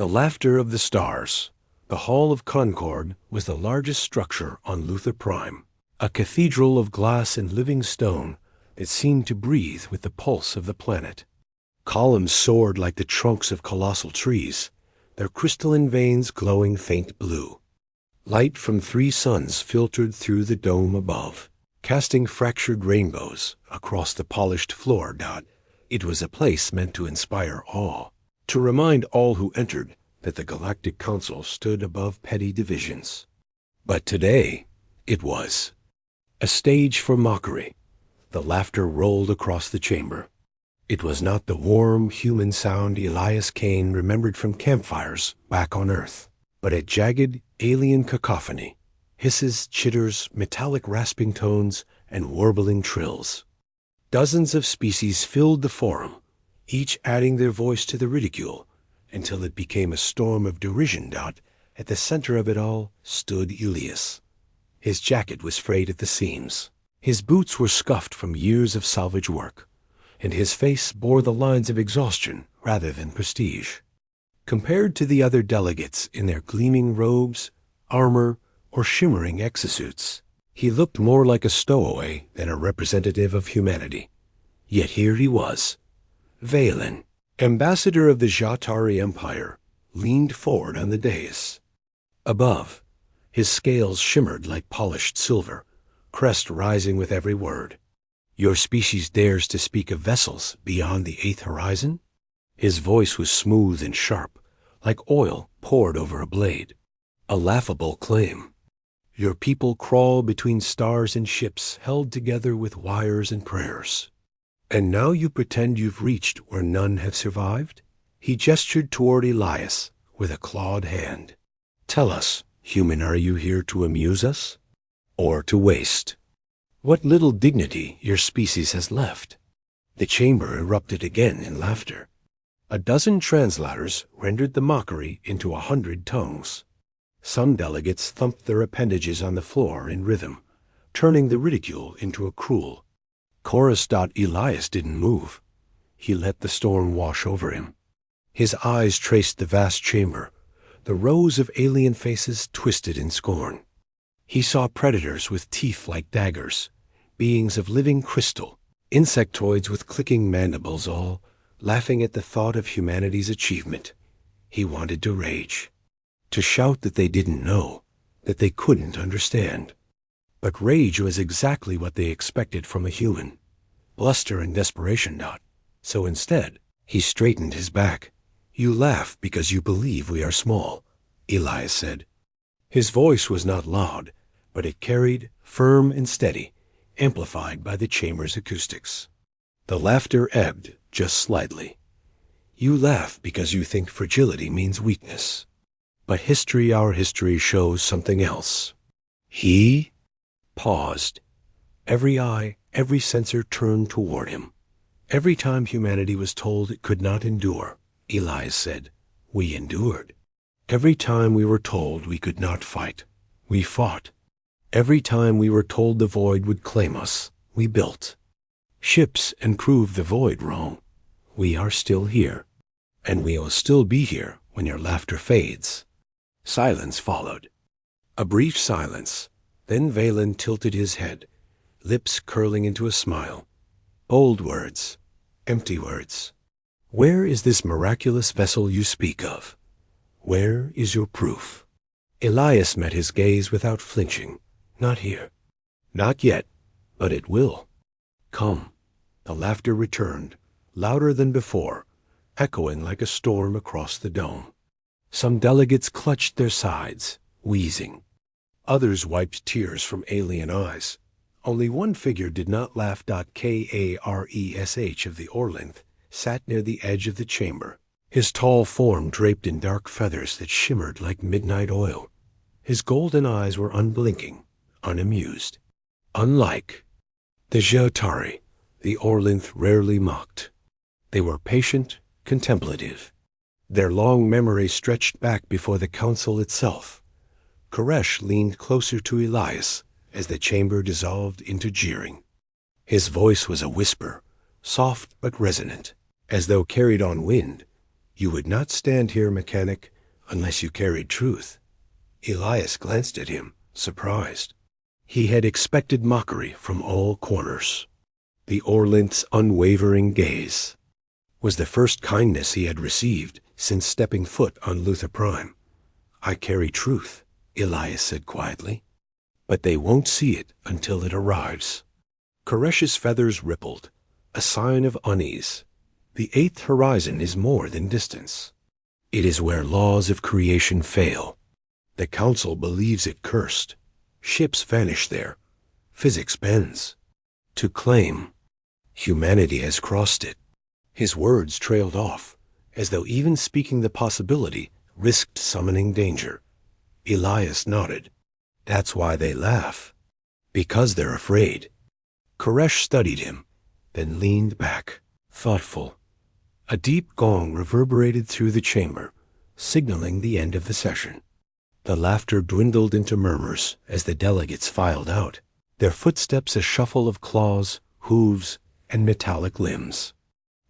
The laughter of the stars. The Hall of Concord was the largest structure on Luther Prime, a cathedral of glass and living stone that seemed to breathe with the pulse of the planet. Columns soared like the trunks of colossal trees, their crystalline veins glowing faint blue. Light from 3 suns filtered through the dome above, casting fractured rainbows across the polished floor. It was a place meant to inspire awe, to remind all who entered that the Galactic Council stood above petty divisions. But today, it was a stage for mockery. The laughter rolled across the chamber. It was not the warm, human sound Elias Kane remembered from campfires back on Earth, but a jagged, alien cacophony, hisses, chitters, metallic rasping tones, and warbling trills. Dozens of species filled the forum, each adding their voice to the ridicule, until it became a storm of derision. At the center of it all stood Elias. His jacket was frayed at the seams. His boots were scuffed from years of salvage work, and his face bore the lines of exhaustion rather than prestige. Compared to the other delegates in their gleaming robes, armor, or shimmering exosuits, he looked more like a stowaway than a representative of humanity. Yet here he was. Valen, ambassador of the Jatari Empire, leaned forward on the dais. Above, his scales shimmered like polished silver, crest rising with every word. Your species dares to speak of vessels beyond the 8th horizon? His voice was smooth and sharp, like oil poured over a blade. A laughable claim. Your people crawl between stars and ships held together with wires and prayers. And now you pretend you've reached where none have survived? He gestured toward Elias with a clawed hand. Tell us, human, are you here to amuse us? Or to waste? What little dignity your species has left? The chamber erupted again in laughter. A dozen translators rendered the mockery into 100 tongues. Some delegates thumped their appendages on the floor in rhythm, turning the ridicule into a cruel. Chorus. Elias didn't move. He let the storm wash over him. His eyes traced the vast chamber, the rows of alien faces twisted in scorn. He saw predators with teeth like daggers, beings of living crystal, insectoids with clicking mandibles, all laughing at the thought of humanity's achievement. He wanted to rage, to shout that they didn't know, that they couldn't understand. But rage was exactly what they expected from a human. Bluster and desperation. So instead, he straightened his back. You laugh because you believe we are small, Elias said. His voice was not loud, but it carried, firm and steady, amplified by the chamber's acoustics. The laughter ebbed just slightly. You laugh because you think fragility means weakness. But our history shows something else. He paused. Every eye, every sensor turned toward him. Every time humanity was told it could not endure, Elias said, we endured. Every time we were told we could not fight, we fought. Every time we were told the void would claim us, we built ships and proved the void wrong. We are still here, and we will still be here when your laughter fades. Silence followed. A brief silence. Then Valen tilted his head, lips curling into a smile. Bold words, empty words. Where is this miraculous vessel you speak of? Where is your proof? Elias met his gaze without flinching. Not here. Not yet, but it will. Come. The laughter returned, louder than before, echoing like a storm across the dome. Some delegates clutched their sides, wheezing. Others wiped tears from alien eyes. Only one figure did not laugh. Karesh of the Orlinth sat near the edge of the chamber, his tall form draped in dark feathers that shimmered like midnight oil. His golden eyes were unblinking, unamused. Unlike the Jatari, the Orlinth rarely mocked. They were patient, contemplative. Their long memory stretched back before the council itself. Karesh leaned closer to Elias as the chamber dissolved into jeering. His voice was a whisper, soft but resonant, as though carried on wind. You would not stand here, mechanic, unless you carried truth. Elias glanced at him, surprised. He had expected mockery from all corners. The Orlinth's unwavering gaze was the first kindness he had received since stepping foot on Luther Prime. I carry truth, Elias said quietly. But they won't see it until it arrives. Koresh's feathers rippled, a sign of unease. The eighth horizon is more than distance. It is where laws of creation fail. The Council believes it cursed. Ships vanish there. Physics bends. To claim, humanity has crossed it. His words trailed off, as though even speaking the possibility risked summoning danger. Elias nodded. That's why they laugh. Because they're afraid. Koresh studied him, then leaned back, thoughtful. A deep gong reverberated through the chamber, signaling the end of the session. The laughter dwindled into murmurs as the delegates filed out, their footsteps a shuffle of claws, hooves, and metallic limbs.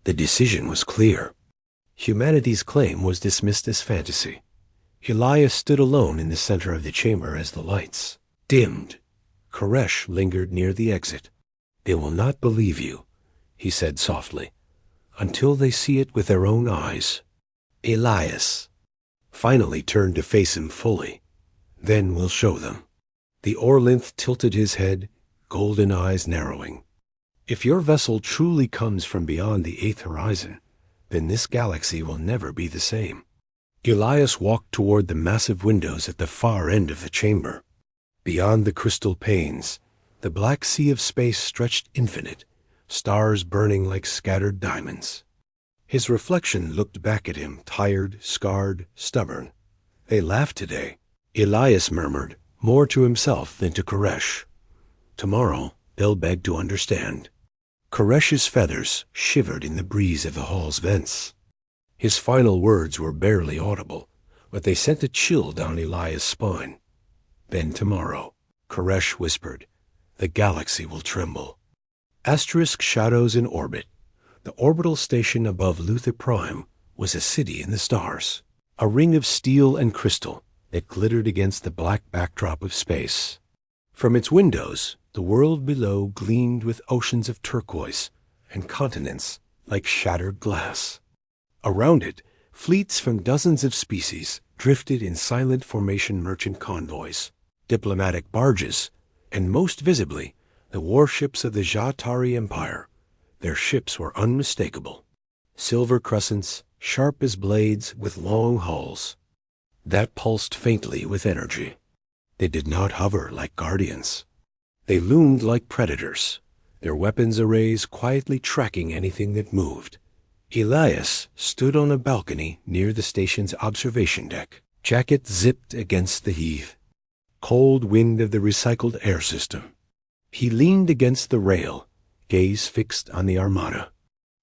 The decision was clear. Humanity's claim was dismissed as fantasy. Elias stood alone in the center of the chamber as the lights dimmed. Koresh lingered near the exit. They will not believe you, he said softly, until they see it with their own eyes. Elias finally turned to face him fully. Then we'll show them. The Orlinth tilted his head, golden eyes narrowing. If your vessel truly comes from beyond the eighth horizon, then this galaxy will never be the same. Elias walked toward the massive windows at the far end of the chamber. Beyond the crystal panes, the black sea of space stretched infinite, stars burning like scattered diamonds. His reflection looked back at him, tired, scarred, stubborn. They laughed today, Elias murmured, more to himself than to Koresh. Tomorrow, they'll beg to understand. Koresh's feathers shivered in the breeze of the hall's vents. His final words were barely audible, but they sent a chill down Elias' spine. Then tomorrow, Koresh whispered, the galaxy will tremble. Asterisk shadows in orbit. The orbital station above Luther Prime was a city in the stars, a ring of steel and crystal that glittered against the black backdrop of space. From its windows, the world below gleamed with oceans of turquoise and continents like shattered glass. Around it, fleets from dozens of species drifted in silent formation merchant convoys, diplomatic barges, and most visibly, the warships of the Jatari Empire. Their ships were unmistakable. Silver crescents, sharp as blades with long hulls, that pulsed faintly with energy. They did not hover like guardians. They loomed like predators, their weapons arrays quietly tracking anything that moved. Elias stood on a balcony near the station's observation deck, jacket zipped against the heave. Cold wind of the recycled air system. He leaned against the rail, gaze fixed on the armada.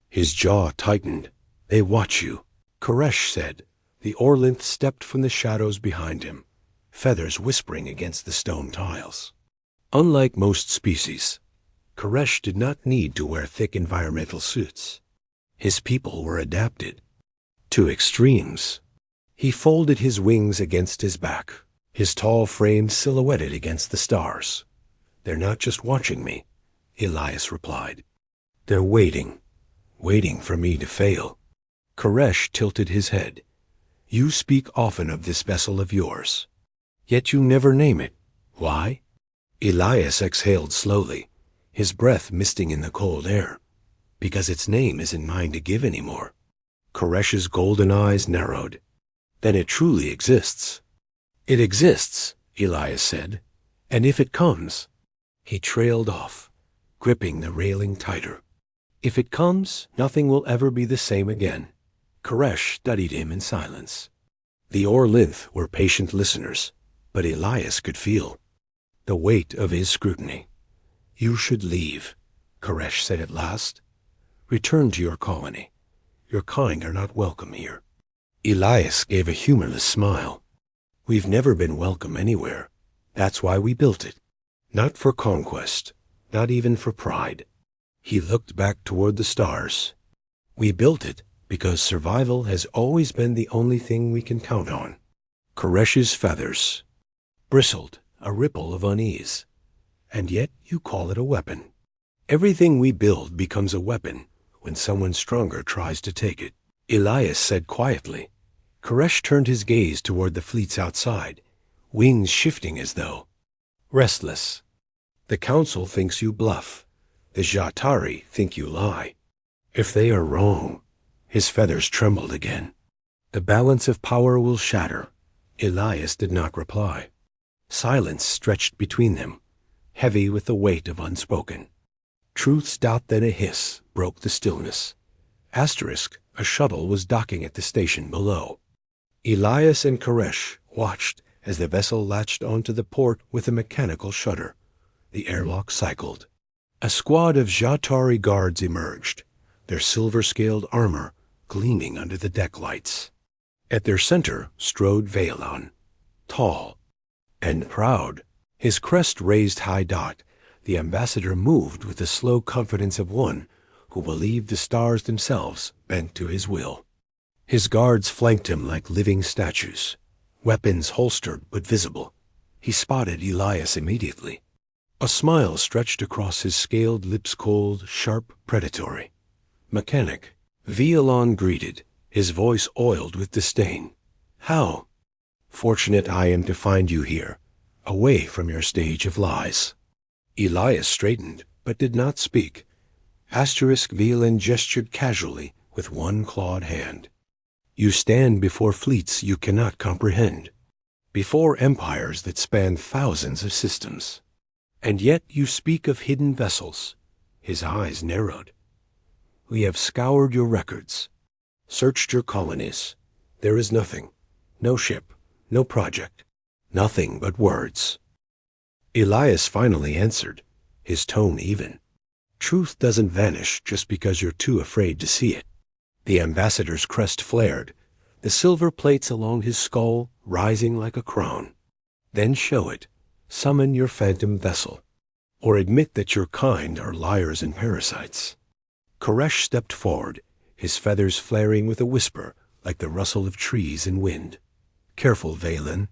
His jaw tightened. They watch you, Koresh said. The Orlinth stepped from the shadows behind him, feathers whispering against the stone tiles. Unlike most species, Koresh did not need to wear thick environmental suits. His people were adapted to extremes. He folded his wings against his back, his tall frame silhouetted against the stars. They're not just watching me, Elias replied. They're waiting for me to fail. Koresh tilted his head. You speak often of this vessel of yours, yet you never name it. Why? Elias exhaled slowly, his breath misting in the cold air. Because its name isn't mine to give anymore. Koresh's golden eyes narrowed. Then it truly exists. It exists, Elias said. And if it comes, he trailed off, gripping the railing tighter. If it comes, nothing will ever be the same again. Koresh studied him in silence. The Orlinth were patient listeners, but Elias could feel the weight of his scrutiny. You should leave, Koresh said at last. Return to your colony. Your kind are not welcome here. Elias gave a humorless smile. We've never been welcome anywhere. That's why we built it. Not for conquest, not even for pride. He looked back toward the stars. We built it Because survival has always been the only thing we can count on. Koresh's feathers bristled, a ripple of unease. And yet you call it a weapon. Everything we build becomes a weapon when someone stronger tries to take it. Elias said quietly. Koresh turned his gaze toward the fleets outside, wings shifting as though restless. The council thinks you bluff. The Jatari think you lie. If they are wrong, his feathers trembled again. The balance of power will shatter. Elias did not reply. Silence stretched between them, heavy with the weight of unspoken. Truth's doubt, then a hiss, broke the stillness. Asterisk, a shuttle was docking at the station below. Elias and Koresh watched as the vessel latched onto the port with a mechanical shudder. The airlock cycled. A squad of Jatari guards emerged, their silver-scaled armor gleaming under the deck lights. At their center strode Vailon, tall and proud, his crest raised high dot. The ambassador moved with the slow confidence of one who believed the stars themselves bent to his will. His guards flanked him like living statues, weapons holstered but visible. He spotted Elias immediately. A smile stretched across his scaled lips, cold, sharp, predatory. Mechanic, Violon greeted, his voice oiled with disdain. How? Fortunate I am to find you here, away from your stage of lies. Elias straightened, but did not speak. Asterisk Violin gestured casually with one clawed hand. You stand before fleets you cannot comprehend, before empires that span thousands of systems. And yet you speak of hidden vessels. His eyes narrowed. We have scoured your records, searched your colonies. There is nothing, no ship, no project, nothing but words. Elias finally answered, his tone even. Truth doesn't vanish just because you're too afraid to see it. The ambassador's crest flared, the silver plates along his skull rising like a crown. Then show it. Summon your phantom vessel, or admit that your kind are liars and parasites. Koresh stepped forward, his feathers flaring with a whisper like the rustle of trees in wind. Careful, Vailin.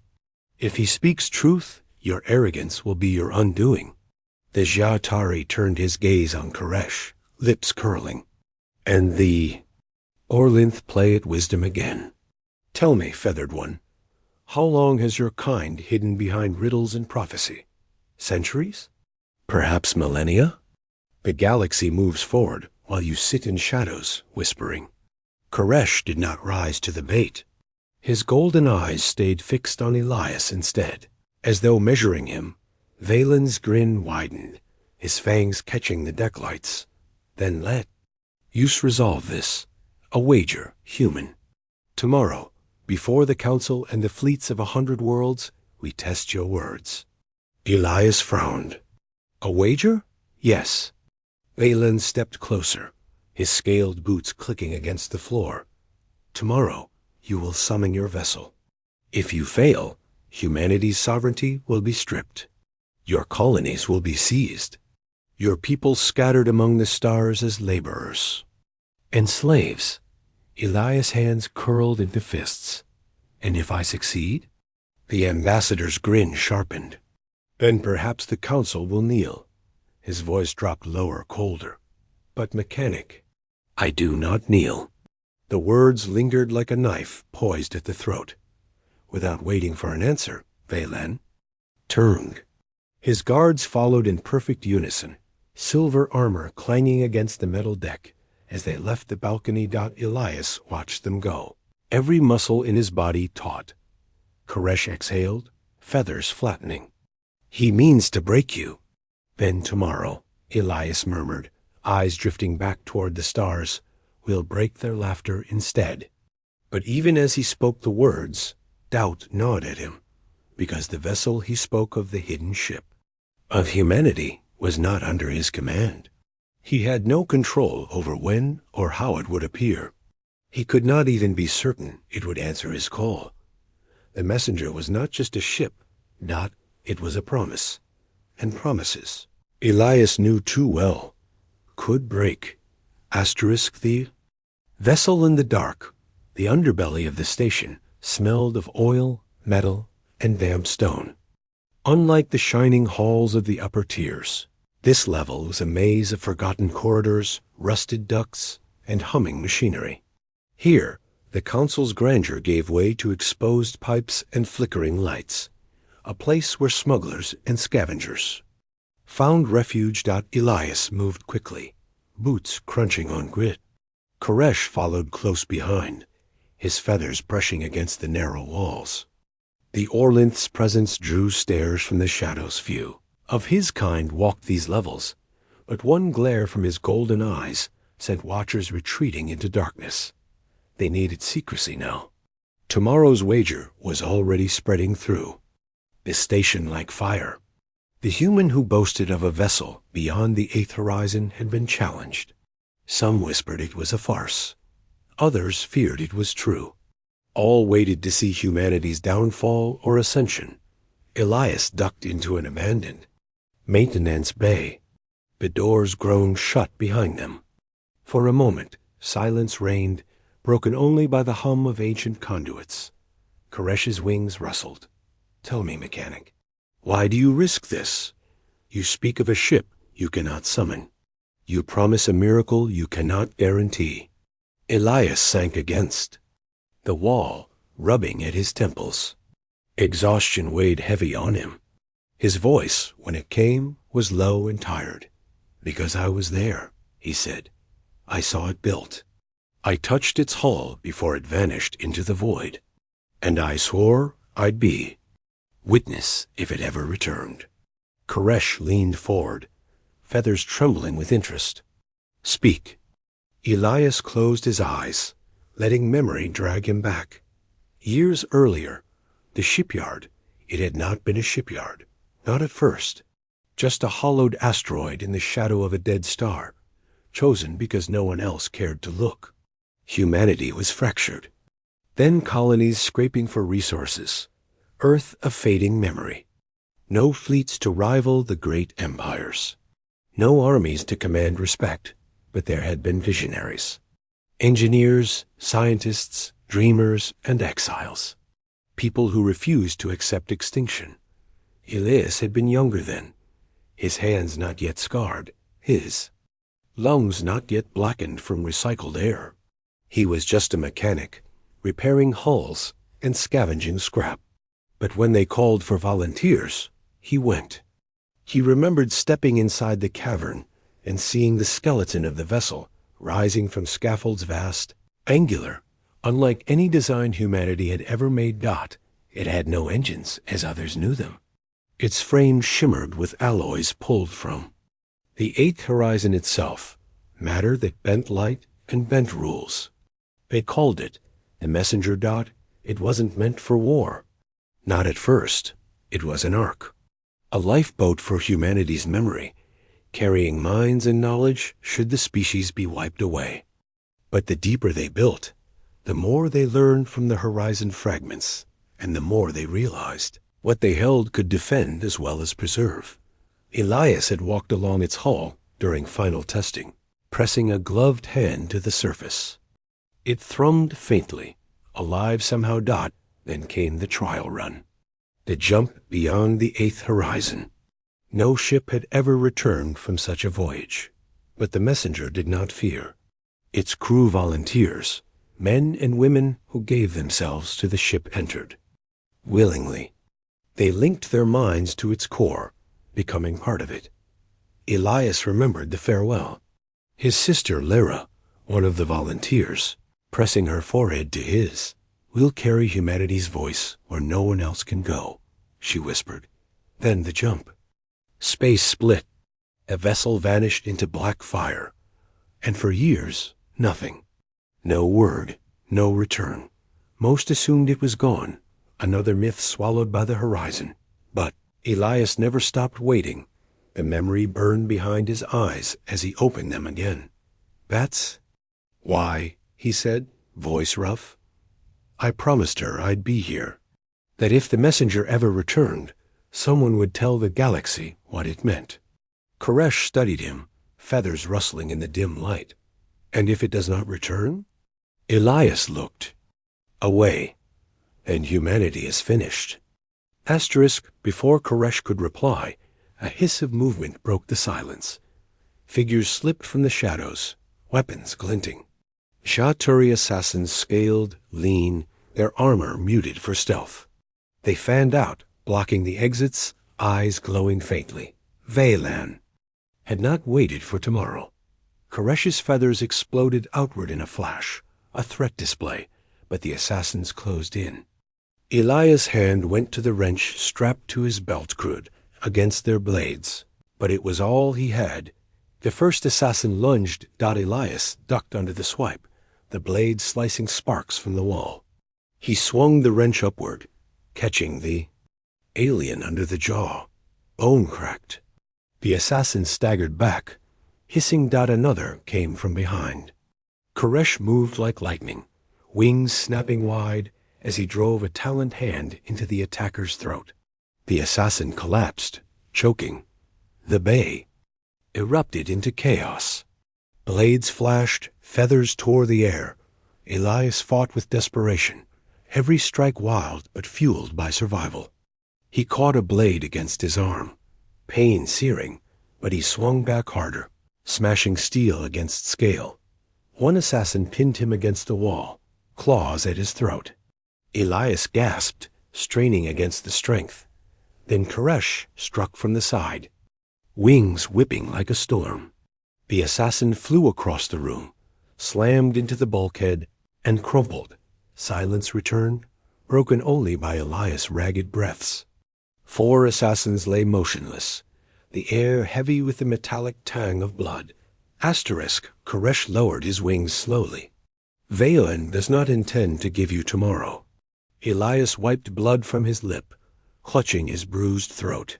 If he speaks truth, your arrogance will be your undoing. The Jatari turned his gaze on Koresh, lips curling. And the Orlinth play at wisdom again. Tell me, feathered one, how long has your kind hidden behind riddles and prophecy? Centuries? Perhaps millennia? The galaxy moves forward while you sit in shadows, whispering. Koresh did not rise to the bait. His golden eyes stayed fixed on Elias instead, as though measuring him. Valen's grin widened, his fangs catching the deck lights. Then let us resolve this. A wager, human. Tomorrow, before the council and the fleets of 100 worlds, we test your words. Elias frowned. A wager? Yes. Valen stepped closer, his scaled boots clicking against the floor. Tomorrow, you will summon your vessel. If you fail, humanity's sovereignty will be stripped. Your colonies will be seized. Your people scattered among the stars as laborers. And slaves. Elias' hands curled into fists. And if I succeed? The ambassador's grin sharpened. Then perhaps the council will kneel. His voice dropped lower, colder. But mechanic, I do not kneel. The words lingered like a knife poised at the throat. Without waiting for an answer, Valan turned. His guards followed in perfect unison, silver armor clanging against the metal deck. As they left the balcony, Elias watched them go, every muscle in his body taut. Koresh exhaled, feathers flattening. He means to break you. Then tomorrow, Elias murmured, eyes drifting back toward the stars, we'll break their laughter instead. But even as he spoke the words, doubt gnawed at him, because the vessel he spoke of, the hidden ship of humanity, was not under his command. He had no control over when or how it would appear. He could not even be certain it would answer his call. The messenger was not just a ship, it was a promise. And promises, Elias knew too well, could break. Asterisk the Vessel in the dark, the underbelly of the station smelled of oil, metal, and damp stone. Unlike the shining halls of the upper tiers, this level was a maze of forgotten corridors, rusted ducts, and humming machinery. Here, the council's grandeur gave way to exposed pipes and flickering lights, a place where smugglers and scavengers found refuge. Elias moved quickly, boots crunching on grit. Koresh followed close behind, his feathers brushing against the narrow walls. The Orlinth's presence drew stares from the shadows. Few of his kind walked these levels, but one glare from his golden eyes sent watchers retreating into darkness. They needed secrecy now. Tomorrow's wager was already spreading through the station like fire. The human who boasted of a vessel beyond the 8th horizon had been challenged. Some whispered it was a farce. Others feared it was true. All waited to see humanity's downfall or ascension. Elias ducked into an abandoned maintenance bay, the doors groaned shut behind them. For a moment, silence reigned, broken only by the hum of ancient conduits. Koresh's wings rustled. "Tell me, mechanic, why do you risk this? You speak of a ship you cannot summon. You promise a miracle you cannot guarantee." Elias sank against the wall, rubbing at his temples. Exhaustion weighed heavy on him. His voice, when it came, was low and tired. "Because I was there," he said. "I saw it built. I touched its hull before it vanished into the void. And I swore I'd be witness if it ever returned." Koresh leaned forward, feathers trembling with interest. "Speak." Elias closed his eyes, letting memory drag him back. Years earlier, the shipyard, it had not been a shipyard, not at first, just a hollowed asteroid in the shadow of a dead star, chosen because no one else cared to look. Humanity was fractured. Then colonies scraping for resources, Earth a fading memory. No fleets to rival the great empires. No armies to command respect, but there had been visionaries. Engineers, scientists, dreamers, and exiles. People who refused to accept extinction. Elias had been younger then, his hands not yet scarred, his lungs not yet blackened from recycled air. He was just a mechanic, repairing hulls and scavenging scrap. But when they called for volunteers, he went. He remembered stepping inside the cavern and seeing the skeleton of the vessel rising from scaffolds vast, angular, unlike any design humanity had ever made. It had no engines as others knew them. Its frame shimmered with alloys pulled from the 8th horizon itself, matter that bent light and bent rules. They called it the messenger. It wasn't meant for war. Not at first. It was an ark. A lifeboat for humanity's memory, carrying minds and knowledge should the species be wiped away. But the deeper they built, the more they learned from the horizon fragments, and the more they realized what they held could defend as well as preserve. Elias had walked along its hull during final testing, pressing a gloved hand to the surface. It thrummed faintly, alive somehow. Then came the trial run. The jump beyond the 8th horizon. No ship had ever returned from such a voyage. But the messenger did not fear. Its crew volunteers, men and women who gave themselves to the ship, entered. Willingly. They linked their minds to its core, becoming part of it. Elias remembered the farewell. His sister Lyra, one of the volunteers, pressing her forehead to his. "We'll carry humanity's voice where no one else can go," she whispered. Then the jump. Space split. A vessel vanished into black fire. And for years, nothing. No word, no return. Most assumed it was gone, another myth swallowed by the horizon. But Elias never stopped waiting. The memory burned behind his eyes as he opened them again. "That's why," he said, voice rough. "I promised her I'd be here. That if the messenger ever returned, someone would tell the galaxy what it meant." Koresh studied him, feathers rustling in the dim light. "And if it does not return?" Elias looked. Away. And humanity is finished. Asterisk, before Koresh could reply, a hiss of movement broke the silence. Figures slipped from the shadows, weapons glinting. Sha-Turi assassins scaled, lean, their armor muted for stealth. They fanned out, blocking the exits, eyes glowing faintly. Veylan had not waited for tomorrow. Koresh's feathers exploded outward in a flash, a threat display, but the assassins closed in. Elias' hand went to the wrench strapped to his belt crud against their blades, but it was all he had. The first assassin lunged. Elias ducked under the swipe, the blade slicing sparks from the wall. He swung the wrench upward, catching the alien under the jaw. Bone cracked. The assassin staggered back. Hissing. Another came from behind. Koresh moved like lightning, wings snapping wide as he drove a taloned hand into the attacker's throat. The assassin collapsed, choking. The bay erupted into chaos. Blades flashed, feathers tore the air. Elias fought with desperation, every strike wild but fueled by survival. He caught a blade against his arm, pain searing, but he swung back harder, smashing steel against scale. One assassin pinned him against the wall, claws at his throat. Elias gasped, straining against the strength. Then Koresh struck from the side, wings whipping like a storm. The assassin flew across the room, slammed into the bulkhead, and crumpled. Silence returned, broken only by Elias' ragged breaths. 4 assassins lay motionless, the air heavy with the metallic tang of blood. Asterisk, Koresh lowered his wings slowly. Veylan does not intend to give you tomorrow. Elias wiped blood from his lip, clutching his bruised throat.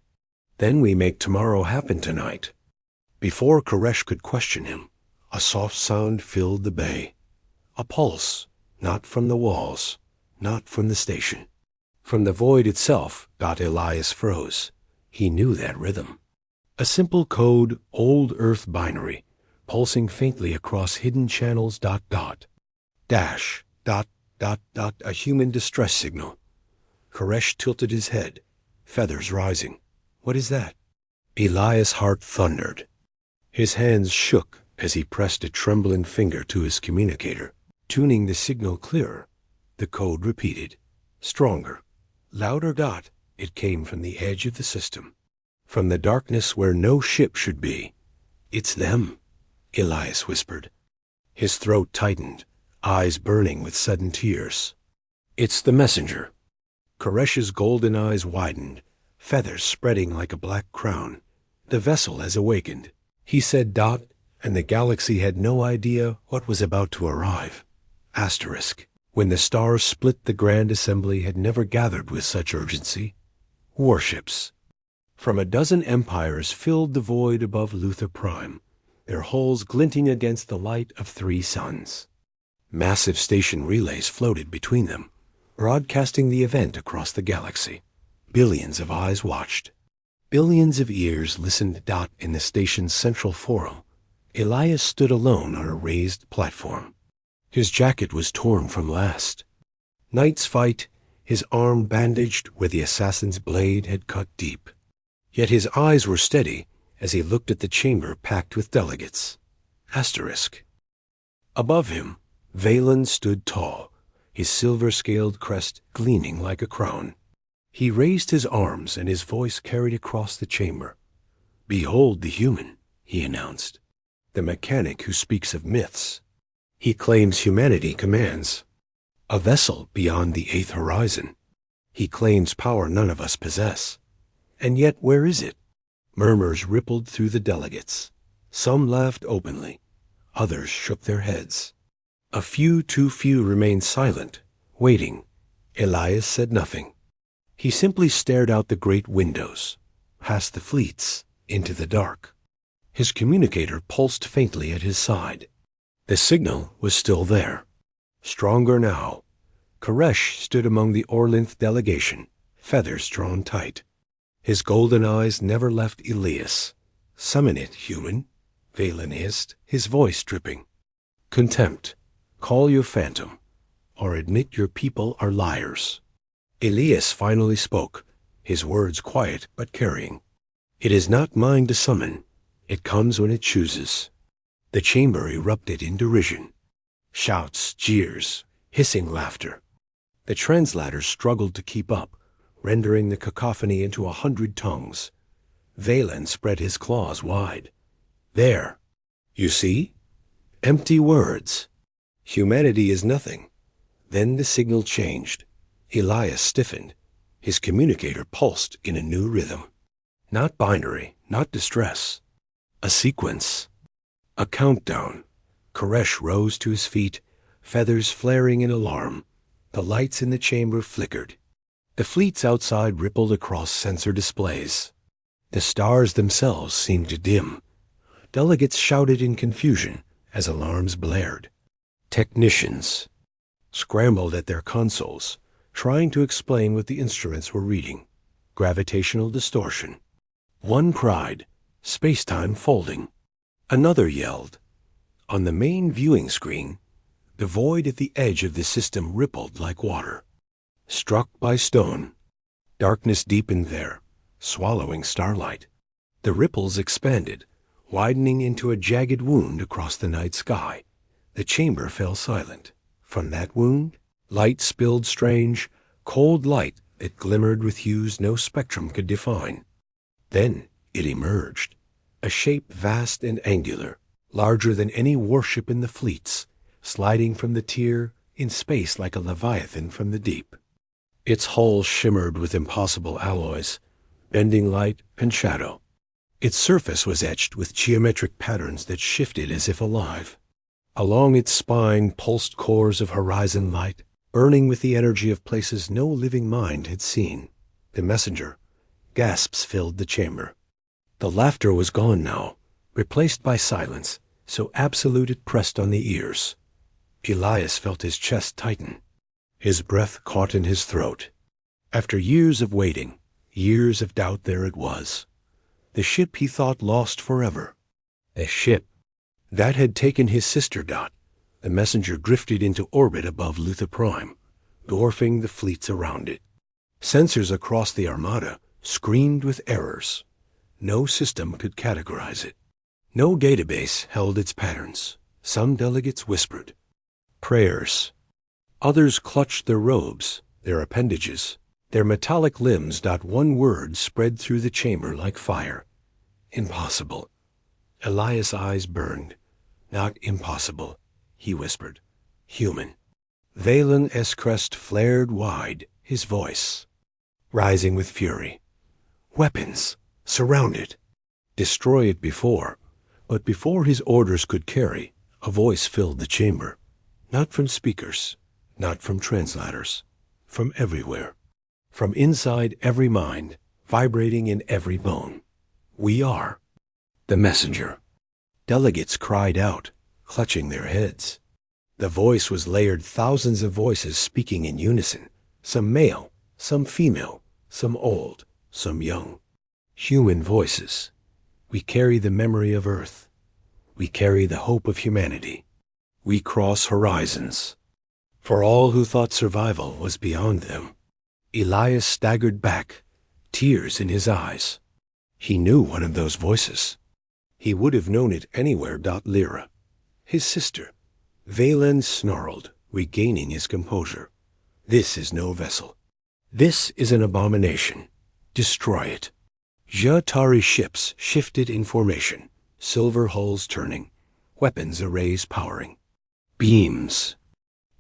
Then we make tomorrow happen tonight. Before Koresh could question him, a soft sound filled the bay. A pulse, not from the walls, not from the station. From the void itself. Elias froze. He knew that rhythm. A simple code, old Earth binary, pulsing faintly across hidden channels. Dash, a human distress signal. Koresh tilted his head, feathers rising. What is that? Elias' heart thundered. His hands shook as he pressed a trembling finger to his communicator, tuning the signal clearer. The code repeated. Stronger. Louder. It came from the edge of the system, from the darkness where no ship should be. It's them, Elias whispered. His throat tightened, eyes burning with sudden tears. It's the messenger. Koresh's golden eyes widened, feathers spreading like a black crown. The vessel has awakened, he said. And the galaxy had no idea what was about to arrive. Asterisk. When the stars split, the Grand Assembly had never gathered with such urgency. Warships from a dozen empires filled the void above Luther Prime, their hulls glinting against the light of 3 suns. Massive station relays floated between them, broadcasting the event across the galaxy. Billions of eyes watched. Billions of ears listened. In the station's central forum, Elias stood alone on a raised platform. His jacket was torn from last night's fight, his arm bandaged where the assassin's blade had cut deep. Yet his eyes were steady as he looked at the chamber packed with delegates. Asterisk. Above him, Veylan stood tall, his silver-scaled crest gleaming like a crown. He raised his arms and his voice carried across the chamber. Behold the human, he announced, the mechanic who speaks of myths. He claims humanity commands. A vessel beyond the 8th horizon. He claims power none of us possess. And yet where is it? Murmurs rippled through the delegates. Some laughed openly. Others shook their heads. A few, too few, remained silent, waiting. Elias said nothing. He simply stared out the great windows, past the fleets, into the dark. His communicator pulsed faintly at his side. The signal was still there. Stronger now. Koresh stood among the Orlinth delegation, feathers drawn tight. His golden eyes never left Elias. Summon it, human, Veylan hissed, his voice dripping. Contempt. Call your phantom, or admit your people are liars. Elias finally spoke, his words quiet but carrying. It is not mine to summon. It comes when it chooses. The chamber erupted in derision. Shouts, jeers, hissing laughter. The translators struggled to keep up, rendering the cacophony into 100 tongues. Valen spread his claws wide. There. You see? Empty words. Humanity is nothing. Then the signal changed. Elias stiffened. His communicator pulsed in a new rhythm. Not binary, not distress. A sequence. A countdown. Koresh rose to his feet, feathers flaring in alarm. The lights in the chamber flickered. The fleets outside rippled across sensor displays. The stars themselves seemed to dim. Delegates shouted in confusion as alarms blared. Technicians scrambled at their consoles, trying to explain what the instruments were reading. Gravitational distortion. One cried, space-time folding. Another yelled. On the main viewing screen, the void at the edge of the system rippled like water. Struck by stone, darkness deepened there, swallowing starlight. The ripples expanded, widening into a jagged wound across the night sky. The chamber fell silent. From that wound, light spilled strange, cold light that glimmered with hues no spectrum could define. Then it emerged, a shape vast and angular, larger than any warship in the fleets, sliding from the tier in space like a leviathan from the deep. Its hull shimmered with impossible alloys, bending light and shadow. Its surface was etched with geometric patterns that shifted as if alive. Along its spine pulsed cores of horizon light, burning with the energy of places no living mind had seen. The messenger. Gasps filled the chamber. The laughter was gone now, replaced by silence, so absolute it pressed on the ears. Elias felt his chest tighten. His breath caught in his throat. After years of waiting, years of doubt, there it was. The ship he thought lost forever. A ship that had taken his sister Dot. The messenger drifted into orbit above Luther Prime, dwarfing the fleets around it. Sensors across the armada screamed with errors. No system could categorize it. No database held its patterns. Some delegates whispered prayers. Others clutched their robes, their appendages, their metallic limbs. One word spread through the chamber like fire. Impossible. Elias' eyes burned. Not impossible, he whispered. Human. Valen S. crest flared wide, his voice rising with fury. Weapons. Surround it. Destroy it before. But before his orders could carry, a voice filled the chamber. Not from speakers, not from translators, from everywhere. From inside every mind, vibrating in every bone. We are the messenger. Delegates cried out, clutching their heads. The voice was layered, thousands of voices speaking in unison, some male, some female, some old, some young. Human voices. We carry the memory of Earth. We carry the hope of humanity. We cross horizons. For all who thought survival was beyond them. Elias staggered back, tears in his eyes. He knew one of those voices. He would have known it anywhere. Lyra, his sister. Valen snarled, regaining his composure. This is no vessel. This is an abomination. Destroy it. Jatari ships shifted in formation, silver hulls turning, weapons arrays powering. Beams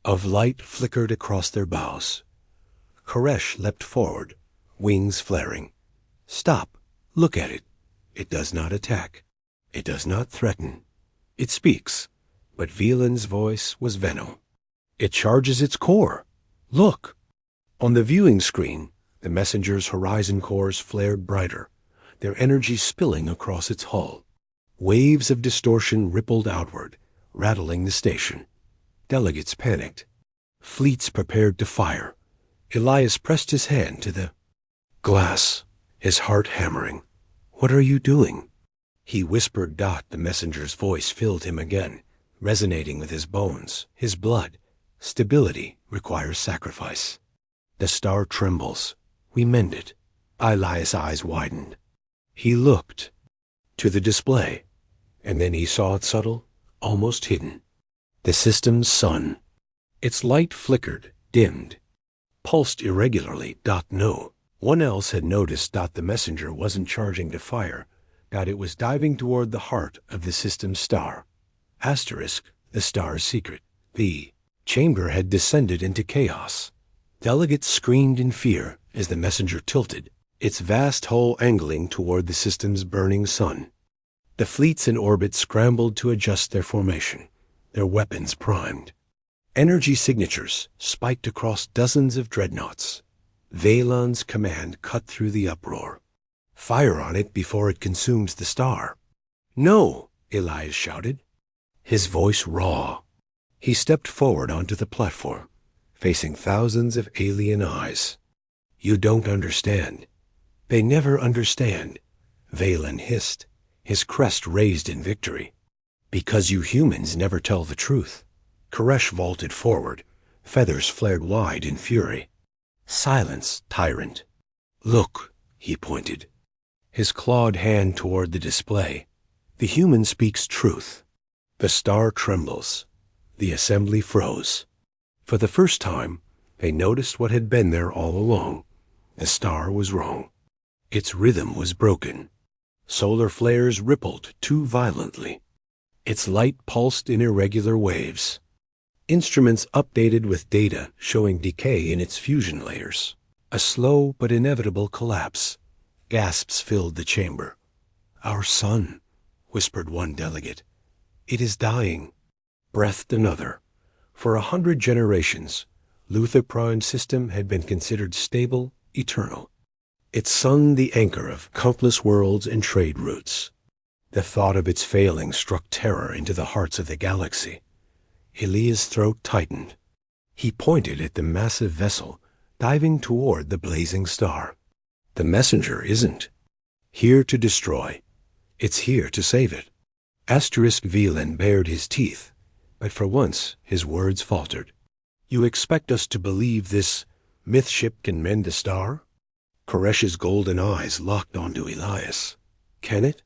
of light flickered across their bows. Koresh leapt forward, wings flaring. Stop. Look at it. It does not attack. It does not threaten. It speaks, but Velan's voice was venom. It charges its core. Look. On the viewing screen, the messenger's horizon cores flared brighter, their energy spilling across its hull. Waves of distortion rippled outward, rattling the station. Delegates panicked. Fleets prepared to fire. Elias pressed his hand to the glass, his heart hammering. What are you doing? He whispered. The messenger's voice filled him again, resonating with his bones, his blood. Stability requires sacrifice. The star trembles. We mend it. Elias' eyes widened. He looked to the display, and then he saw it subtle, almost hidden. The system's sun. Its light flickered, dimmed, pulsed irregularly. No one else had noticed. The messenger wasn't charging to fire. It was diving toward the heart of the system's star. Asterisk, the star's secret. The chamber had descended into chaos. Delegates screamed in fear as the messenger tilted, its vast hull angling toward the system's burning sun. The fleets in orbit scrambled to adjust their formation, their weapons primed. Energy signatures spiked across dozens of dreadnoughts. Valen's command cut through the uproar. Fire on it before it consumes the star. No, Elias shouted, his voice raw. He stepped forward onto the platform, facing thousands of alien eyes. You don't understand. They never understand, Valen hissed, his crest raised in victory. Because you humans never tell the truth. Koresh vaulted forward, feathers flared wide in fury. Silence, tyrant. Look, he pointed, his clawed hand toward the display. The human speaks truth. The star trembles. The assembly froze. For the first time, they noticed what had been there all along. The star was wrong. Its rhythm was broken. Solar flares rippled too violently. Its light pulsed in irregular waves. Instruments updated with data showing decay in its fusion layers. A slow but inevitable collapse. Gasps filled the chamber. Our sun, whispered one delegate. It is dying, breathed another. For 100 generations, Luther Prime's system had been considered stable, eternal. Its sun the anchor of countless worlds and trade routes. The thought of its failing struck terror into the hearts of the galaxy. Elias' throat tightened. He pointed at the massive vessel, diving toward the blazing star. The messenger isn't here to destroy. It's here to save it. Asterisk Velen bared his teeth, but for once his words faltered. You expect us to believe this myth ship can mend a star? Koresh's golden eyes locked onto Elias. Can it?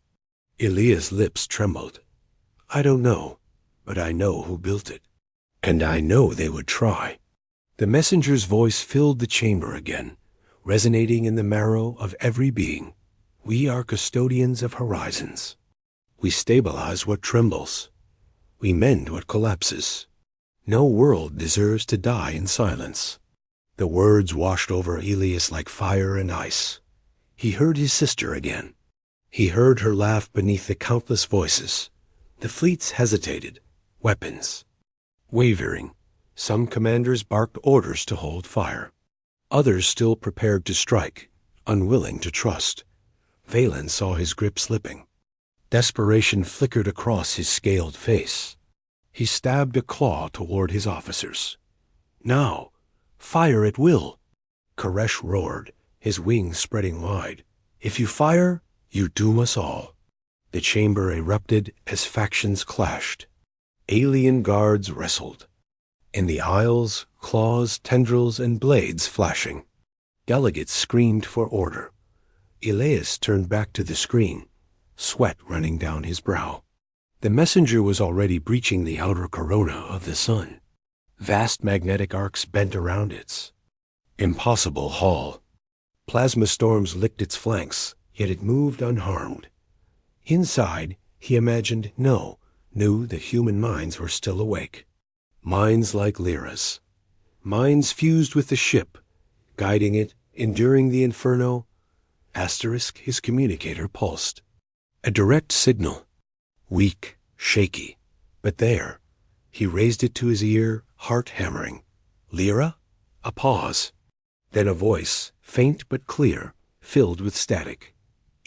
Elias' lips trembled. I don't know, but I know who built it. And I know they would try. The messenger's voice filled the chamber again, resonating in the marrow of every being. We are custodians of horizons. We stabilize what trembles. We mend what collapses. No world deserves to die in silence. The words washed over Elias like fire and ice. He heard his sister again. He heard her laugh beneath the countless voices. The fleets hesitated, weapons wavering. Some commanders barked orders to hold fire. Others still prepared to strike, unwilling to trust. Valen saw his grip slipping. Desperation flickered across his scaled face. He stabbed a claw toward his officers. Now, fire at will. Koresh roared, his wings spreading wide. If you fire, you doom us all. The chamber erupted as factions clashed. Alien guards wrestled. In the aisles, claws, tendrils, and blades flashing. Delegates screamed for order. Elias turned back to the screen, sweat running down his brow. The messenger was already breaching the outer corona of the sun. Vast magnetic arcs bent around its impossible hull. Plasma storms licked its flanks, yet it moved unharmed. Inside, he imagined, knew that human minds were still awake. Minds like Lyra's. Minds fused with the ship, guiding it, enduring the inferno. Asterisk, his communicator pulsed. A direct signal. Weak, shaky. But there. He raised it to his ear, heart hammering. Lyra? A pause. Then a voice, faint but clear, filled with static.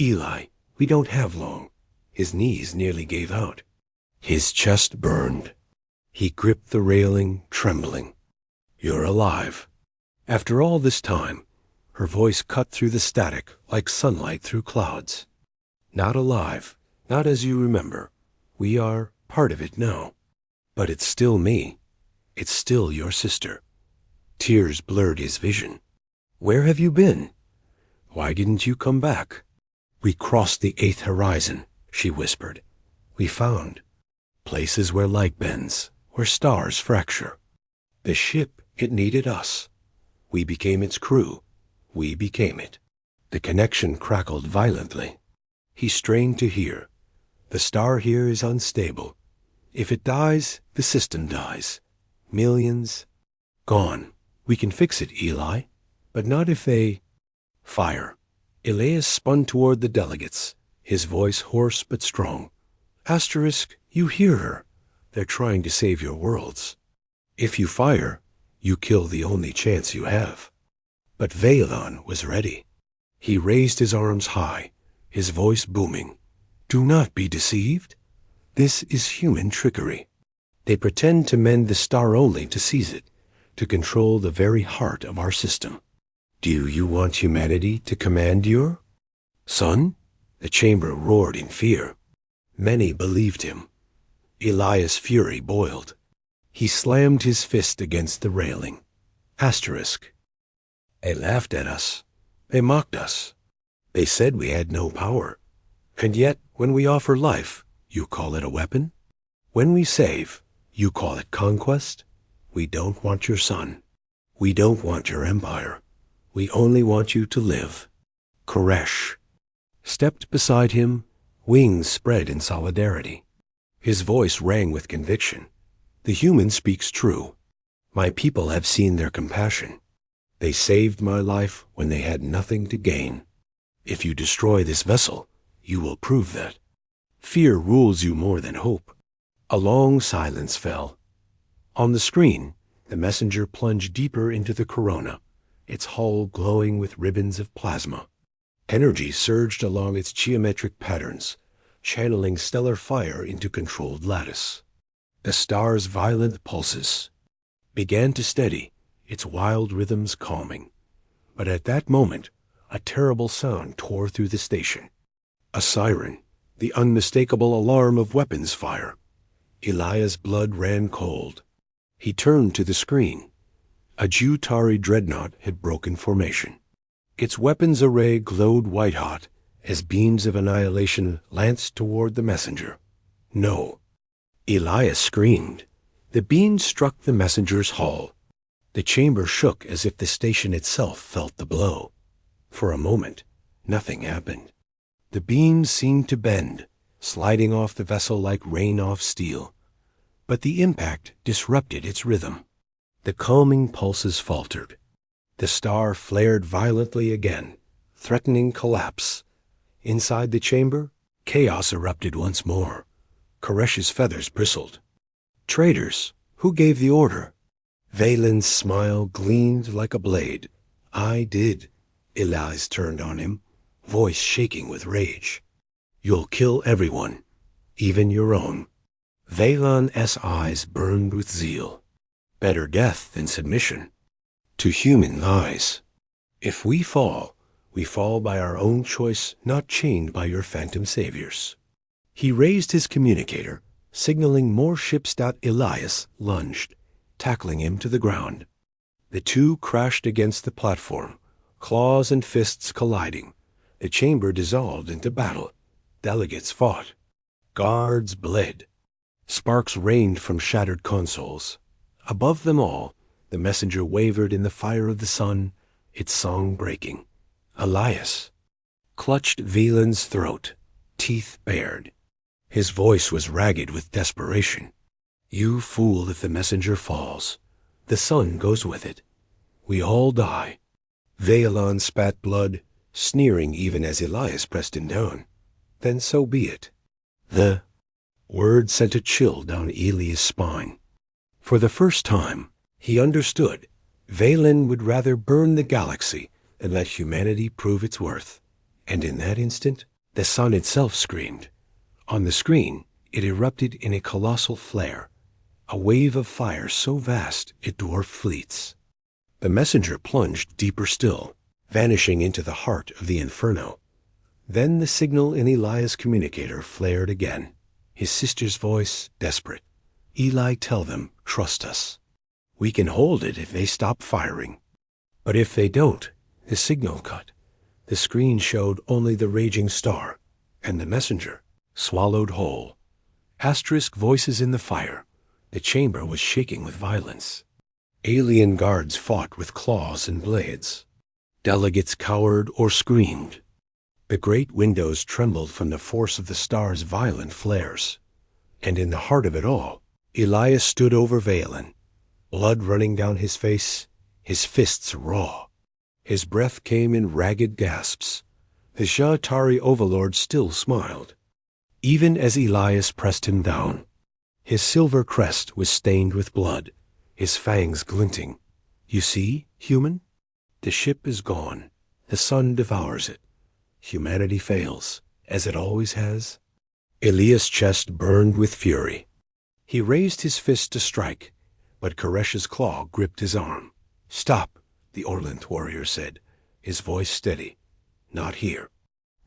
Eli, we don't have long. His knees nearly gave out. His chest burned. He gripped the railing, trembling. You're alive. After all this time, her voice cut through the static like sunlight through clouds. Not alive, not as you remember. We are part of it now. But it's still me. It's still your sister. Tears blurred his vision. Where have you been? Why didn't you come back? We crossed the 8th horizon, she whispered. We found places where light bends, where stars fracture. The ship, it needed us. We became its crew. We became it. The connection crackled violently. He strained to hear. The star here is unstable. If it dies, the system dies. Millions gone. We can fix it, Eli. But not if they... Fire. Elias spun toward the delegates, his voice hoarse but strong. Asterisk, you hear her. They're trying to save your worlds. If you fire, you kill the only chance you have. But Vailon was ready. He raised his arms high, his voice booming. Do not be deceived. This is human trickery. They pretend to mend the star only to seize it, to control the very heart of our system. Do you want humanity to command your son? The chamber roared in fear. Many believed him. Elias' fury boiled. He slammed his fist against the railing. Asterisk. They laughed at us. They mocked us. They said we had no power. And yet, when we offer life, you call it a weapon? When we save, you call it conquest? We don't want your son. We don't want your empire. We only want you to live. Koresh stepped beside him, wings spread in solidarity. His voice rang with conviction. The human speaks true. My people have seen their compassion. They saved my life when they had nothing to gain. If you destroy this vessel, you will prove that. Fear rules you more than hope. A long silence fell. On the screen, the messenger plunged deeper into the corona, its hull glowing with ribbons of plasma. Energy surged along its geometric patterns, channeling stellar fire into controlled lattice. The star's violent pulses began to steady, its wild rhythms calming. But at that moment, a terrible sound tore through the station. A siren, the unmistakable alarm of weapons fire. Elias' blood ran cold. He turned to the screen. A Jutari dreadnought had broken formation. Its weapons array glowed white-hot as beams of annihilation lanced toward the messenger. No. Elias screamed. The beams struck the messenger's hull. The chamber shook as if the station itself felt the blow. For a moment, nothing happened. The beams seemed to bend, sliding off the vessel like rain off steel. But the impact disrupted its rhythm. The calming pulses faltered. The star flared violently again, threatening collapse. Inside the chamber, chaos erupted once more. Koresh's feathers bristled. Traitors, who gave the order? Valen's smile gleamed like a blade. I did. Elias turned on him, voice shaking with rage. You'll kill everyone, even your own. Valen's eyes burned with zeal. Better death than submission to human lies. If we fall by our own choice, not chained by your phantom saviors. He raised his communicator, signaling more ships. Elias lunged, tackling him to the ground. The two crashed against the platform, claws and fists colliding. The chamber dissolved into battle. Delegates fought. Guards bled. Sparks rained from shattered consoles. Above them all, the messenger wavered in the fire of the sun, its song breaking. Elias clutched Valen's throat, teeth bared. His voice was ragged with desperation. You fool, if the messenger falls, the sun goes with it. We all die. Vailon spat blood, sneering even as Elias pressed him down. Then so be it. The word sent a chill down Elias' spine. For the first time, he understood. Valen would rather burn the galaxy than let humanity prove its worth. And in that instant, the sun itself screamed. On the screen, it erupted in a colossal flare, a wave of fire so vast it dwarfed fleets. The messenger plunged deeper still, vanishing into the heart of the inferno. Then the signal in Elias' communicator flared again, his sister's voice desperate. Eli, tell them, trust us. We can hold it if they stop firing. But if they don't, the signal cut. The screen showed only the raging star, and the messenger, swallowed whole. Asterisk voices in the fire. The chamber was shaking with violence. Alien guards fought with claws and blades. Delegates cowered or screamed. The great windows trembled from the force of the star's violent flares. And in the heart of it all, Elias stood over Valen, blood running down his face, his fists raw. His breath came in ragged gasps. The Ja'Tari overlord still smiled, even as Elias pressed him down. His silver crest was stained with blood, his fangs glinting. You see, human? The ship is gone. The sun devours it. Humanity fails, as it always has. Elias' chest burned with fury. He raised his fist to strike, but Koresh's claw gripped his arm. Stop, the Orlanth warrior said, his voice steady. Not here.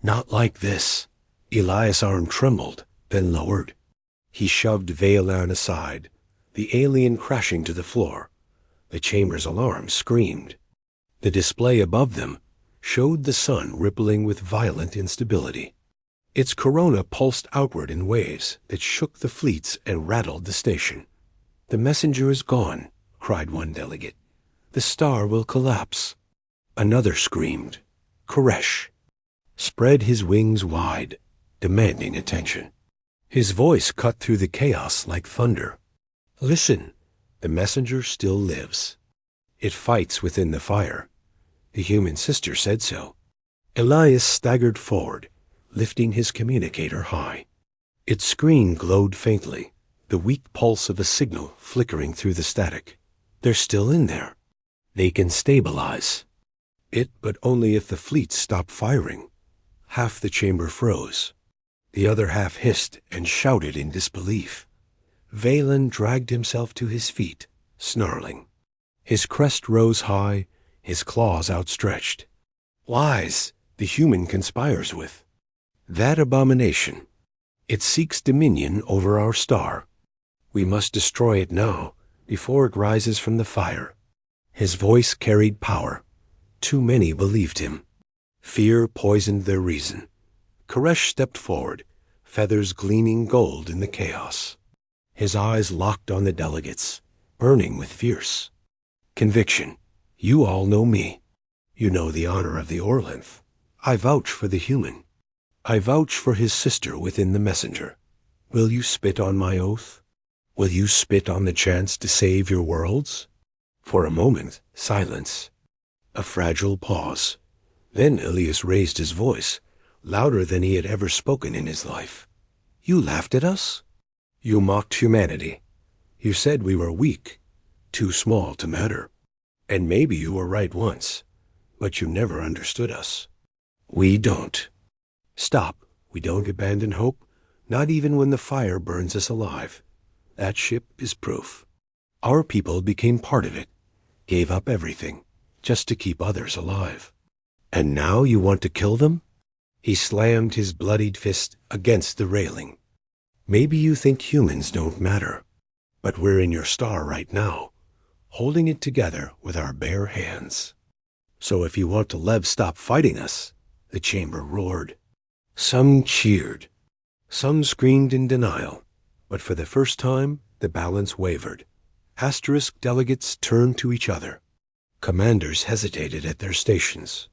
Not like this. Elias' arm trembled, then lowered. He shoved Valan aside, the alien crashing to the floor. The chamber's alarm screamed. The display above them showed the sun rippling with violent instability. Its corona pulsed outward in waves that shook the fleets and rattled the station. The messenger is gone, cried one delegate. The star will collapse. Another screamed. Koresh spread his wings wide, demanding attention. His voice cut through the chaos like thunder. Listen, the messenger still lives. It fights within the fire. The human sister said so. Elias staggered forward, lifting his communicator high. Its screen glowed faintly, the weak pulse of a signal flickering through the static. They're still in there. They can stabilize. It, but only if the fleet stopped firing. Half the chamber froze. The other half hissed and shouted in disbelief. Valan dragged himself to his feet, snarling. His crest rose high, his claws outstretched. Lies the human conspires with. That abomination. It seeks dominion over our star. We must destroy it now, before it rises from the fire. His voice carried power. Too many believed him. Fear poisoned their reason. Koresh stepped forward, feathers gleaming gold in the chaos. His eyes locked on the delegates, burning with fierce conviction. You all know me. You know the honor of the Orlanth. I vouch for the human. I vouch for his sister within the messenger. Will you spit on my oath? Will you spit on the chance to save your worlds? For a moment, silence. A fragile pause. Then Elias raised his voice, louder than he had ever spoken in his life. You laughed at us? You mocked humanity. You said we were weak, too small to matter. And maybe you were right once, but you never understood us. We don't. Stop. We don't abandon hope, not even when the fire burns us alive. That ship is proof. Our people became part of it, gave up everything, just to keep others alive. And now you want to kill them? He slammed his bloodied fist against the railing. Maybe you think humans don't matter, but we're in your star right now, holding it together with our bare hands. So if you want to stop fighting us, the chamber roared. Some cheered. Some screamed in denial. But for the first time, the balance wavered. Asterisk delegates turned to each other. Commanders hesitated at their stations.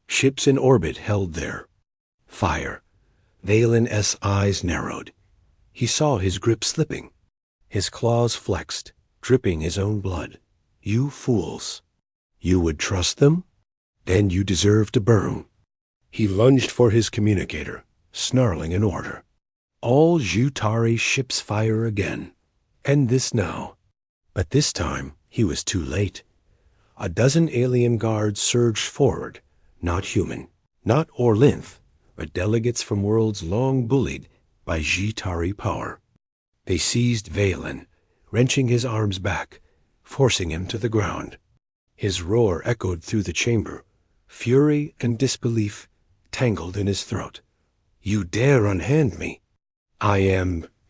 Ships in orbit held there. Fire. Valan's eyes narrowed. He saw his grip slipping. His claws flexed, dripping his own blood. You fools. You would trust them? Then you deserve to burn. He lunged for his communicator, snarling an order. All Ja'Tari ships fire again. End this now. But this time, he was too late. A dozen alien guards surged forward, not human, not Orlanth, but delegates from worlds long bullied by Ja'Tari power. They seized Valan, wrenching his arms back, forcing him to the ground. His roar echoed through the chamber, fury and disbelief tangled in his throat. You dare unhand me?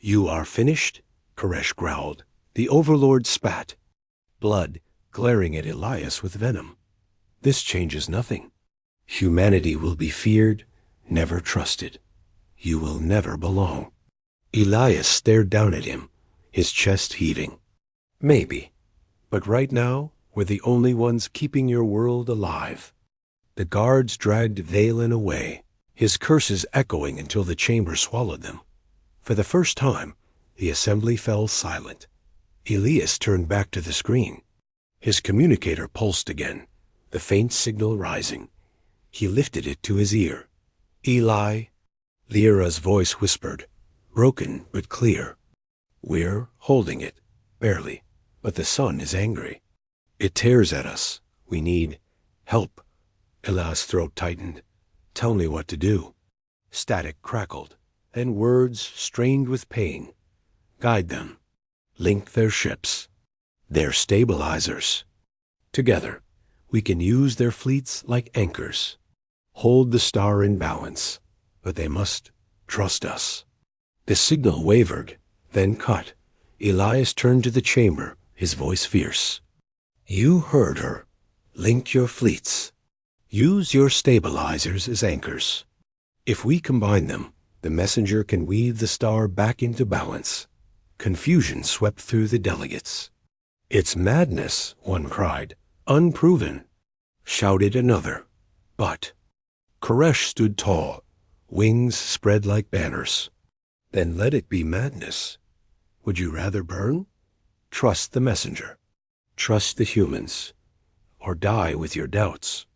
You are finished? Koresh growled. The Overlord spat, blood glaring at Elias with venom. This changes nothing. Humanity will be feared, never trusted. You will never belong. Elias stared down at him, his chest heaving. Maybe, but right now, we're the only ones keeping your world alive. The guards dragged Valen away, his curses echoing until the chamber swallowed them. For the first time, the assembly fell silent. Elias turned back to the screen. His communicator pulsed again, the faint signal rising. He lifted it to his ear. Eli, Lyra's voice whispered, broken but clear. We're holding it, barely, but the sun is angry. It tears at us. We need help. Elias' throat tightened. Tell me what to do. Static crackled, then words strained with pain. Guide them. Link their ships. Their stabilizers. Together, we can use their fleets like anchors. Hold the star in balance, but they must trust us. The signal wavered, then cut. Elias turned to the chamber, his voice fierce. You heard her. Link your fleets. Use your stabilizers as anchors. If we combine them, the messenger can weave the star back into balance. Confusion swept through the delegates. It's madness, one cried. Unproven. Shouted another. But Koresh stood tall, wings spread like banners. Then let it be madness. Would you rather burn? Trust the messenger. Trust the humans. Or die with your doubts.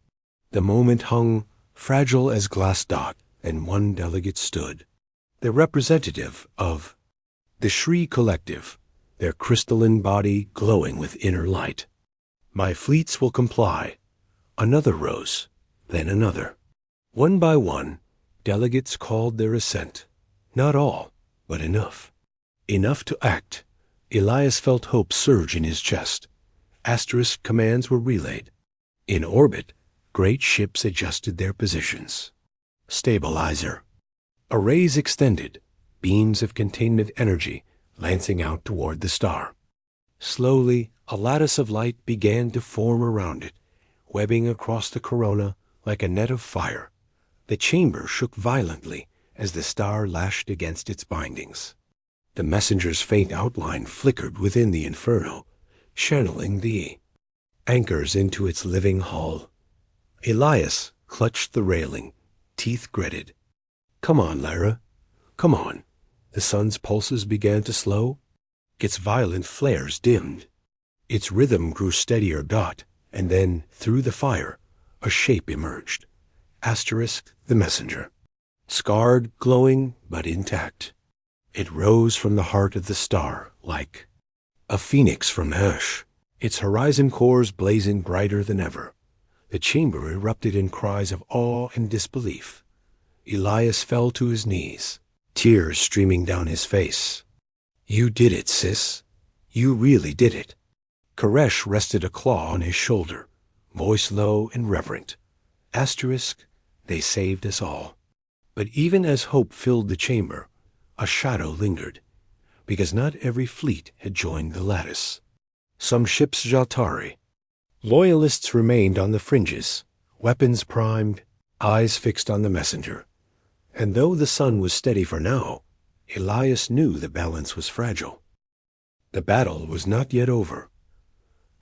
The moment hung, fragile as glass dot, and one delegate stood. The representative of the Shri Collective, their crystalline body glowing with inner light. My fleets will comply. Another rose, then another. One by one, delegates called their assent. Not all, but enough. Enough to act. Elias felt hope surge in his chest. Asterisk commands were relayed. In orbit, great ships adjusted their positions. Stabilizer. Arrays extended, beams of containment energy lancing out toward the star. Slowly, a lattice of light began to form around it, webbing across the corona like a net of fire. The chamber shook violently as the star lashed against its bindings. The messenger's faint outline flickered within the inferno, channeling the anchors into its living hull. Elias clutched the railing, teeth gritted. Come on, Lyra. Come on. The sun's pulses began to slow. Its violent flares dimmed. Its rhythm grew steadier dot, and then, through the fire, a shape emerged. Asterisk the messenger. Scarred, glowing, but intact. It rose from the heart of the star, like a phoenix from ash, its horizon cores blazing brighter than ever. The chamber erupted in cries of awe and disbelief. Elias fell to his knees, tears streaming down his face. You did it, sis. You really did it. Koresh rested a claw on his shoulder, voice low and reverent. Asterisk, they saved us all. But even as hope filled the chamber, a shadow lingered, because not every fleet had joined the lattice. Some ships Jaltari. Loyalists remained on the fringes, weapons primed, eyes fixed on the messenger. And though the sun was steady for now, Elias knew the balance was fragile. The battle was not yet over.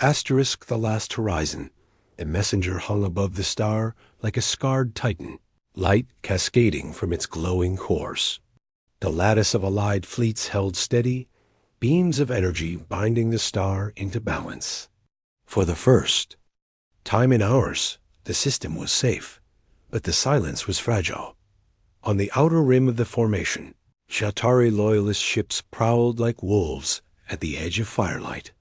Asterisk the last horizon, the messenger hung above the star like a scarred titan, light cascading from its glowing cores. The lattice of allied fleets held steady, beams of energy binding the star into balance. For the first time in hours, the system was safe, but the silence was fragile. On the outer rim of the formation, Shatari loyalist ships prowled like wolves at the edge of firelight.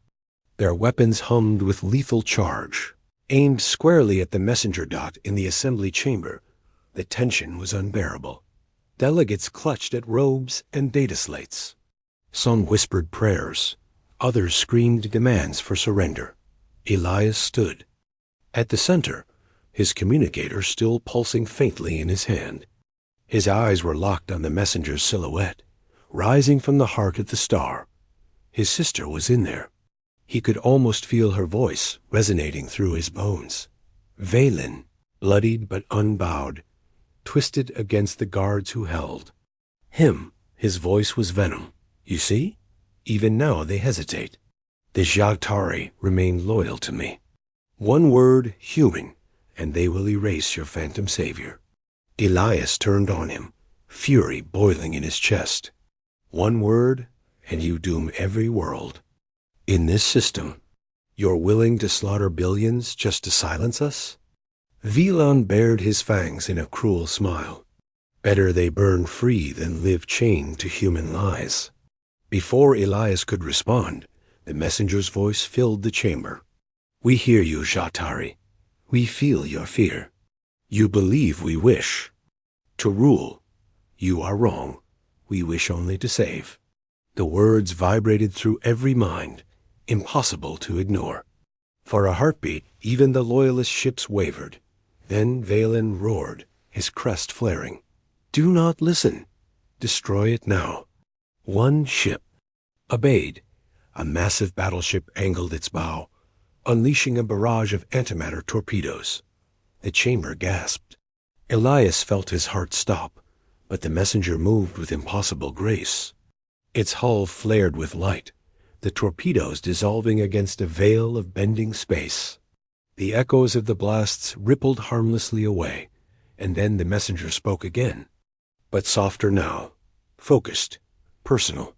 Their weapons hummed with lethal charge. Aimed squarely at the messenger dot in the assembly chamber, the tension was unbearable. Delegates clutched at robes and data slates. Some whispered prayers. Others screamed demands for surrender. Elias stood. At the center, his communicator still pulsing faintly in his hand. His eyes were locked on the messenger's silhouette, rising from the heart of the star. His sister was in there. He could almost feel her voice resonating through his bones. Valen, bloodied but unbowed, twisted against the guards who held. His voice was venom. You see? Even now they hesitate. The Jagtari remain loyal to me. One word, human, and they will erase your phantom savior. Elias turned on him, fury boiling in his chest. One word, and you doom every world. In this system, you're willing to slaughter billions just to silence us? Velan bared his fangs in a cruel smile. Better they burn free than live chained to human lies. Before Elias could respond, the messenger's voice filled the chamber. We hear you, Jagtari. We feel your fear. You believe we wish to rule. You are wrong. We wish only to save. The words vibrated through every mind, impossible to ignore. For a heartbeat, even the loyalist ships wavered. Then Valen roared, his crest flaring. Do not listen. Destroy it now. One ship. Obeyed. A massive battleship angled its bow, unleashing a barrage of antimatter torpedoes. The chamber gasped. Elias felt his heart stop, but the messenger moved with impossible grace. Its hull flared with light, the torpedoes dissolving against a veil of bending space. The echoes of the blasts rippled harmlessly away, and then the messenger spoke again. But softer now, focused, personal,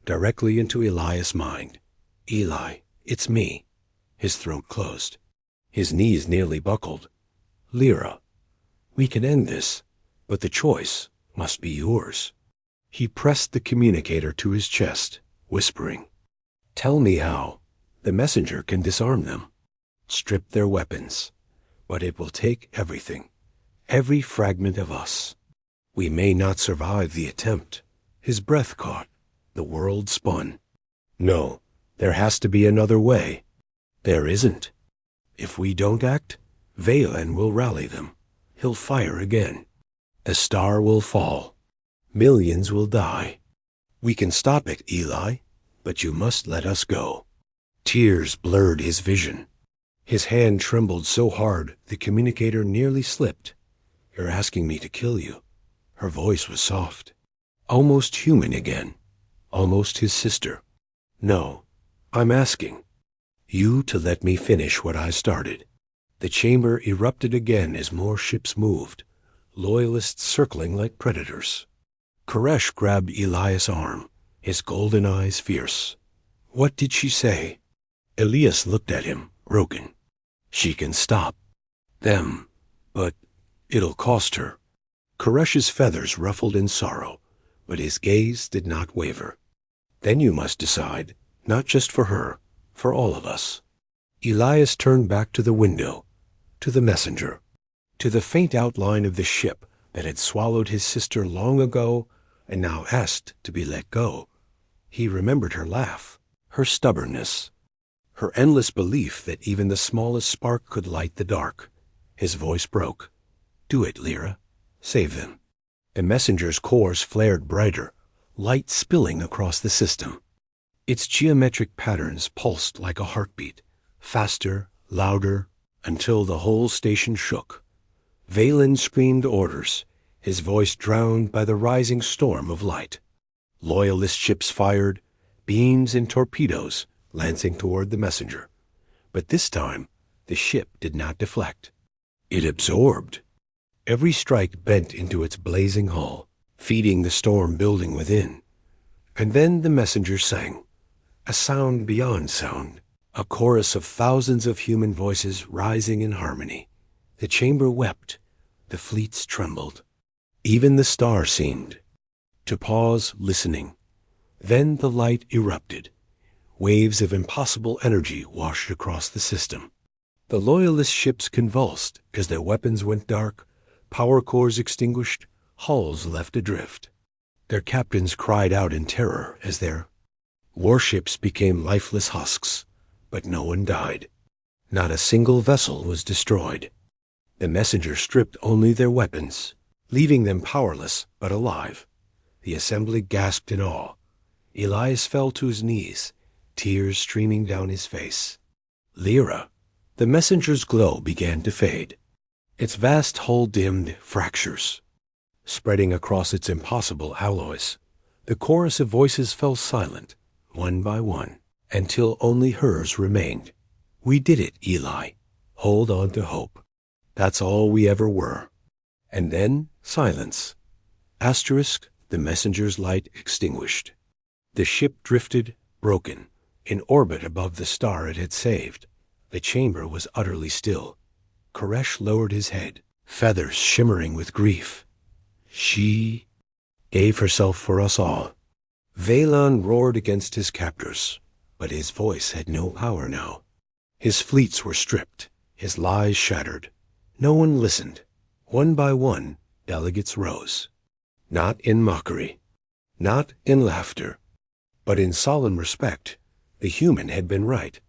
directly into Elias' mind. Eli, it's me. His throat closed. His knees nearly buckled. Lyra, we can end this, but the choice must be yours. He pressed the communicator to his chest, whispering, Tell me how. The messenger can disarm them. Strip their weapons. But it will take everything. Every fragment of us. We may not survive the attempt. His breath caught. The world spun. No, there has to be another way. There isn't. If we don't act, Valen will rally them. He'll fire again. The star will fall. Millions will die. We can stop it, Eli, but you must let us go. Tears blurred his vision. His hand trembled so hard the communicator nearly slipped. You're asking me to kill you. Her voice was soft. Almost human again. Almost his sister. No, I'm asking you to let me finish what I started. The chamber erupted again as more ships moved, loyalists circling like predators. Koresh grabbed Elias' arm, his golden eyes fierce. What did she say? Elias looked at him, broken. She can stop them, but it'll cost her. Koresh's feathers ruffled in sorrow, but his gaze did not waver. Then you must decide, not just for her, for all of us. Elias turned back to the window, to the messenger, to the faint outline of the ship that had swallowed his sister long ago and now asked to be let go. He remembered her laugh, her stubbornness, her endless belief that even the smallest spark could light the dark. His voice broke. Do it, Lyra. Save them. The messenger's cores flared brighter, light spilling across the system. Its geometric patterns pulsed like a heartbeat, faster, louder, until the whole station shook. Valen screamed orders, his voice drowned by the rising storm of light. Loyalist ships fired, beams and torpedoes lancing toward the messenger. But this time, the ship did not deflect. It absorbed. Every strike bent into its blazing hull, feeding the storm building within. And then the messenger sang, a sound beyond sound, a chorus of thousands of human voices rising in harmony. The chamber wept, the fleets trembled. Even the star seemed to pause, listening. Then the light erupted. Waves of impossible energy washed across the system. The loyalist ships convulsed as their weapons went dark, power cores extinguished, hulls left adrift. Their captains cried out in terror as their warships became lifeless husks, but no one died. Not a single vessel was destroyed. The messenger stripped only their weapons, leaving them powerless but alive. The assembly gasped in awe. Elias fell to his knees, tears streaming down his face. Lyra, the messenger's glow began to fade. Its vast hull dimmed fractures. Spreading across its impossible alloys, the chorus of voices fell silent, one by one, until only hers remained. We did it, Eli. Hold on to hope. That's all we ever were. And then silence. Asterisk, the messenger's light extinguished. The ship drifted, broken, in orbit above the star it had saved. The chamber was utterly still. Koresh lowered his head, feathers shimmering with grief. She gave herself for us all. Valon roared against his captors, but his voice had no power now. His fleets were stripped, his lies shattered. No one listened. One by one, delegates rose. Not in mockery, not in laughter, but in solemn respect. The human had been right.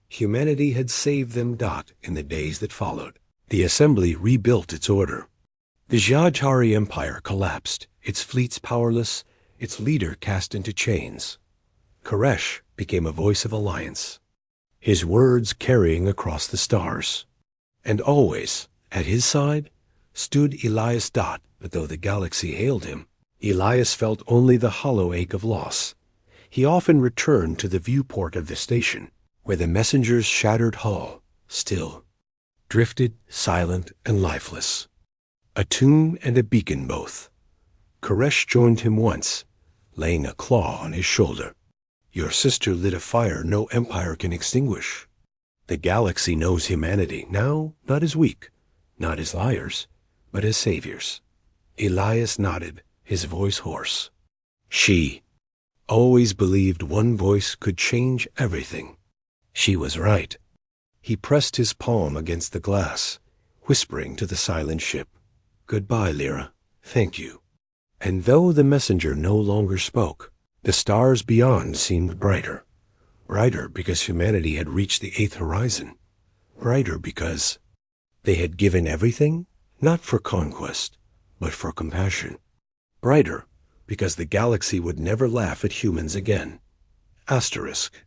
Humanity had saved them. In the days that followed, the assembly rebuilt its order. The Jajari Empire collapsed, its fleets powerless, its leader cast into chains. Koresh became a voice of alliance, his words carrying across the stars. And always, at his side, stood Elias. But though the galaxy hailed him, Elias felt only the hollow ache of loss. He often returned to the viewport of the station, where the messenger's shattered hull, still, drifted silent and lifeless. A tomb and a beacon both. Koresh joined him once, laying a claw on his shoulder. Your sister lit a fire no empire can extinguish. The galaxy knows humanity now, not as weak, not as liars, but as saviors. Elias nodded, his voice hoarse. She always believed one voice could change everything. She was right. He pressed his palm against the glass, whispering to the silent ship, Goodbye, Lyra. Thank you. And though the messenger no longer spoke, the stars beyond seemed brighter. Brighter because humanity had reached the 8th horizon. Brighter because they had given everything, not for conquest, but for compassion. Brighter because the galaxy would never laugh at humans again. Asterisk.